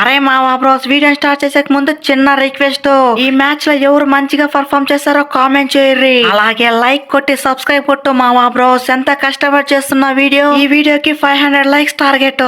అరే మావా bros, video start చేసే ముందు చిన్న రిక్వెస్ట్. ఈ మ్యాచ్ లో ఎవరు మంచిగా పర్ఫార్మ్ చేస్తారో కామెంట్ చేయర్రి. అలాగే లైక్ కొట్టి సబ్స్క్రైబ్ కొట్టు మావా బ్రోస్. ఎంత కష్టపడి చేస్తున్న వీడియో. ఈ వీడియోకి 500 లైక్స్ టార్గెట్.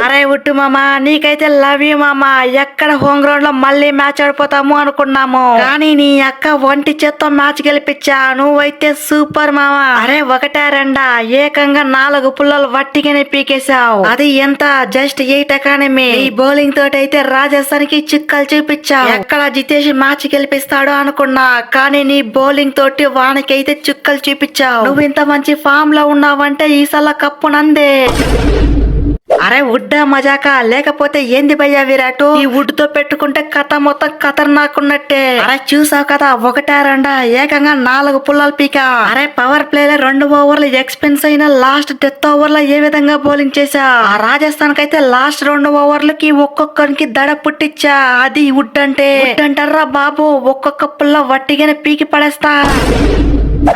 అరే ఉట్టు మామా, నీకైతే లవ్ యూ మామా. ఎక్కడ హోమ్ గ్రౌండ్ లో మళ్ళీ మ్యాచ్ ఆడిపోతాము అనుకున్నాము, కానీ నీ అక్క ఒంటి చేత్తో మ్యాచ్ గెలిపించా. నువ్వైతే సూపర్ మామా. అరే ఒకటే రెండా, ఏకంగా 4 పుల్లలు వట్టిగానే పీకేశావు. అది ఎంత? Just 8 economy. ఈ బౌలింగ్ తోటి అయితే రాజస్థాన్ కి చిక్కలు చూపించావు. ఎక్కడ జితేష్ మ్యాచ్ గెలిపిస్తాడో అనుకున్నా, కానీ నీ బౌలింగ్ తోటి వానికైతే చుక్కలు చూపించావు. నువ్వు ఇంత మంచి ఫామ్ లో ఉన్నావంటే ఈసాల కప్పు నందే. అరే వుడ్డా మజాక, లేకపోతే ఏంది భయ్యా విరాట్? ఈ వుడ్ తో పెట్టుకుంటే కథ మొత్తం ఖతర్నాకున్నట్టే. అరే చూసావు కదా, ఒకటే రెండా, ఏకంగా 4 పుల్లలు పీకా. అరే పవర్ ప్లే లో 2 ఓవర్లు ఎక్స్పెన్స్ అయిన లాస్ట్ డెత్ ఓవర్ లో ఏ విధంగా బౌలింగ్ చేశా. ఆ రాజస్థాన్ కైతే లాస్ట్ 2 ఓవర్లకి ఒక్కొక్కరికి దడ పుట్టించా. అది వుడ్ అంటే. వుడ్ అంటారా బాబు, ఒక్కొక్క పుల్ల వట్టిగానే పీకి పడేస్తా.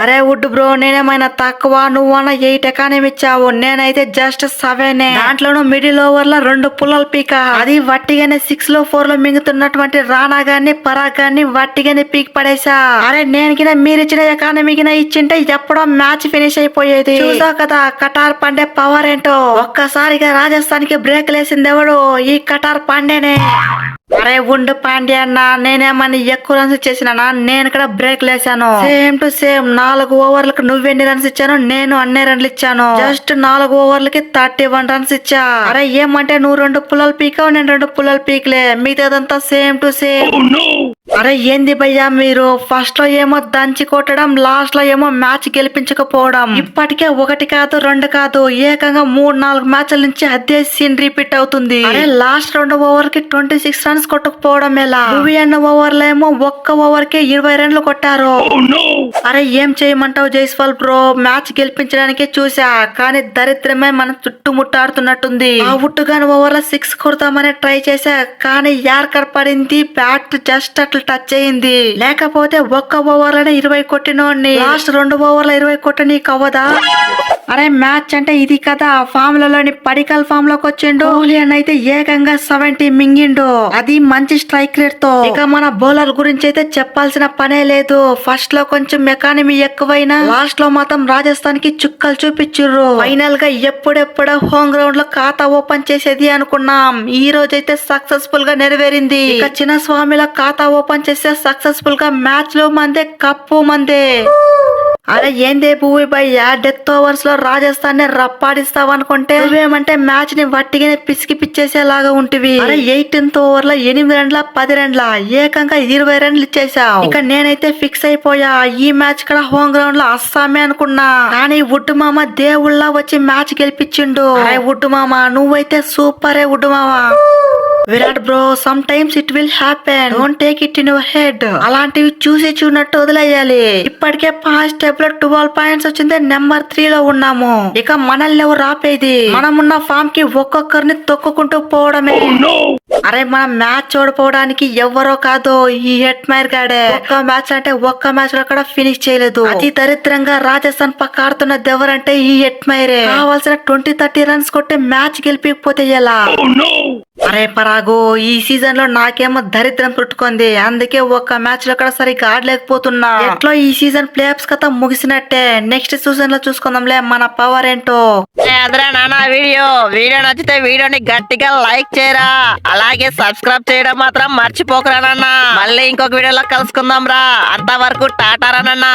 అరే వుడ్ బ్రో, నేనేమైనా తక్కువ? నువ్వన్నా 8 ఎకానమీ ఇచ్చావు, నేనైతే జస్ట్ 7. దాంట్లోనూ మిడిల్ ఓవర్ లో 2 పుల్లలు పీక. అది వట్టిగానే 6 లో 4 లో మింగుతున్నటువంటి రాణా గారిని పరాగ్ గారిని వట్టిగానే పీకి పడేసా. అరే నేను కింద మీరిచ్చిన ఎకానమీ కింద ఇచ్చింటే ఎప్పుడో మ్యాచ్ ఫినిష్ అయిపోయేది. చూసావు కదా కటార్ పాండే పవర్ ఏంటో. ఒక్కసారిగా రాజస్థాన్ కి బ్రేక్ లేసింది ఎవడు? ఈ కటార్ పాండేనే. అరే ఉండు పాండే అన్న, నేనేమన్నా ఎక్కువ రన్స్ చేసినా? నేను ఇక్కడ బ్రేక్ లేసాను. సేమ్ టు సేమ్ 4 ఓవర్లకు నువ్వెన్ని రన్స్ ఇచ్చాను, నేను అన్నే రన్లు ఇచ్చాను. జస్ట్ 4 ఓవర్లకి 31 రన్స్ ఇచ్చా. అరే ఏమంటే నువ్వు 2 పుల్లలు పీకావు, నేను 2 పుల్లలు పీకలే. మిగతాదంతా సేమ్ టు సేమ్. అరే ఏంది భయ్యా మీరు? ఫస్ట్ లో ఏమో దంచి కొట్టడం, లాస్ట్ లో ఏమో మ్యాచ్ గెలిపించకపోవడం. ఇప్పటికే 1 కాదు 2 కాదు, ఏకంగా 3-4 మ్యాచ్ల నుంచి అదే సీన్ రిపీట్ అవుతుంది. అరే లాస్ట్ 2 ఓవర్ కి 26 రన్స్ కొట్టకపోవడం ఎలా? 2 ఓవర్ లో ఏమో 1 ఓవర్ కి 20 రన్లు కొట్టారు. అరే ఏం చేయమంటావు జైస్వాల్ బ్రో? మ్యాచ్ గెలిపించడానికి చూసా, కానీ దరిద్రమే మన చుట్టుముట్టాడుతున్నట్టుంది. ఆ ఉట్టుగాని ఓవర్ లో 6 కొడతామని ట్రై చేసా, కానీ యార్కర్ పడింది. బ్యాట్ జస్ట్ అట్లా టచ్ అయింది. లేకపోతే 1 ఓవర్ లోనే 20 కొట్టినోడిని లాస్ట్ 2 ఓవర్ల 20 కొట్ట నీకు అవ్వదా? అరే మ్యాచ్ అంటే ఇది కదా. ఫామ్ లోని పడికల్ ఫామ్ లోకి వచ్చిండు. కోహ్లీ అయితే ఏకంగా 70 మింగిండు. అది మంచి స్ట్రైక్ రేట్ తో. ఇక మన బౌలర్ గురించి అయితే చెప్పాల్సిన పనే లేదు. ఫస్ట్ లో కొంచెం ఎకానమీ ఎక్కువైనా లాస్ట్ లో మాత్రం రాజస్థాన్ కి చుక్కలు చూపించుర్రు. ఫైనల్ గా ఎప్పుడెప్పుడో హోమ్ గ్రౌండ్ లో ఖాతా ఓపెన్ చేసేది అనుకున్నాం. ఈ రోజు అయితే సక్సెస్ఫుల్ గా నెరవేరింది. ఇక చిన్న స్వామిలో ఖాతా ఓపెన్ చేస్తే సక్సెస్ఫుల్ గా మ్యాచ్ లో మందే, కప్పు మందే. అరే ఏందే భూమి భయ్యా, డెత్ ఓవర్స్ లో రాజస్థాన్ ని రప్పాడిస్తావు అనుకుంటే నువ్వేమంటే మ్యాచ్ ని వట్టిగానే పిసికి పిచ్చేసేలాగా ఉంటివి. అరే 18th ఓవర్ లో 8 రన్ల 10 రన్ల ఏకంగా 20 రన్లు ఇచ్చేసావు. ఇక నేనైతే ఫిక్స్ అయిపోయా, ఈ మ్యాచ్ కూడా హోమ్ గ్రౌండ్ లో అస్సామే అనుకున్నా, కానీ వుడ్ మామ దేవుళ్ళ వచ్చి మ్యాచ్ గెలిపించిండు. అరే వుడ్ మామ నువ్వైతే సూపరే వుడ్ మామ. Virat bro, some times it will happen, don't take it in your head. అలాంటివి చూసి చూడనట్టు వదిలేయాలి. ఇప్పటికే ఫస్ట్ స్టెప్ లో 12 పాయింట్స్ వచ్చింది, నెంబర్ 3 లో ఉన్నాము. ఇక మనల్ని ఎవరు ఆపేది? మనమున్న ఫామ్ కి ఒక్కొక్కరిని తొక్కుకుంటూ పోవడమే. అరే మనం మ్యాచ్ ఓడిపోవడానికి ఎవరో కాదు, ఈ హెట్మైర్ గాడే. ఒక్క మ్యాచ్ అంటే ఒక్క మ్యాచ్ లో కూడా ఫినిష్ చేయలేదు. అతి దరిద్రంగా రాజస్థాన్ పక్క ఆడుతున్నది ఎవరంటే ఈ హెట్మైరే. కావాల్సిన 20-30 రన్స్ కొట్టి మ్యాచ్ గెలిపిపోతే ఎలా? అరే పరాగు, ఈ సీజన్ లో నాకేమో దరిద్రం పుట్టుకుంది. అందుకే ఒక్క మ్యాచ్ లో కూడా సరిగ్గా ఆడలేకపోతున్నా. ఎట్లో ఈ సీజన్ ప్లే ఆఫ్స్ కథ ముగిసినట్టే. నెక్స్ట్ సీజన్ లో చూసుకుందాంలే మన పవర్ ఏంటో. వీడియో నచ్చితే వీడియోని గట్టిగా లైక్ చేయరా, అలాగే సబ్స్క్రైబ్ చేయడం మాత్రం మర్చిపోకరా నాన్న. మళ్ళీ ఇంకొక వీడియోలో కలుసుకుందాం రా. అంతవరకు టాటారా నాన్న.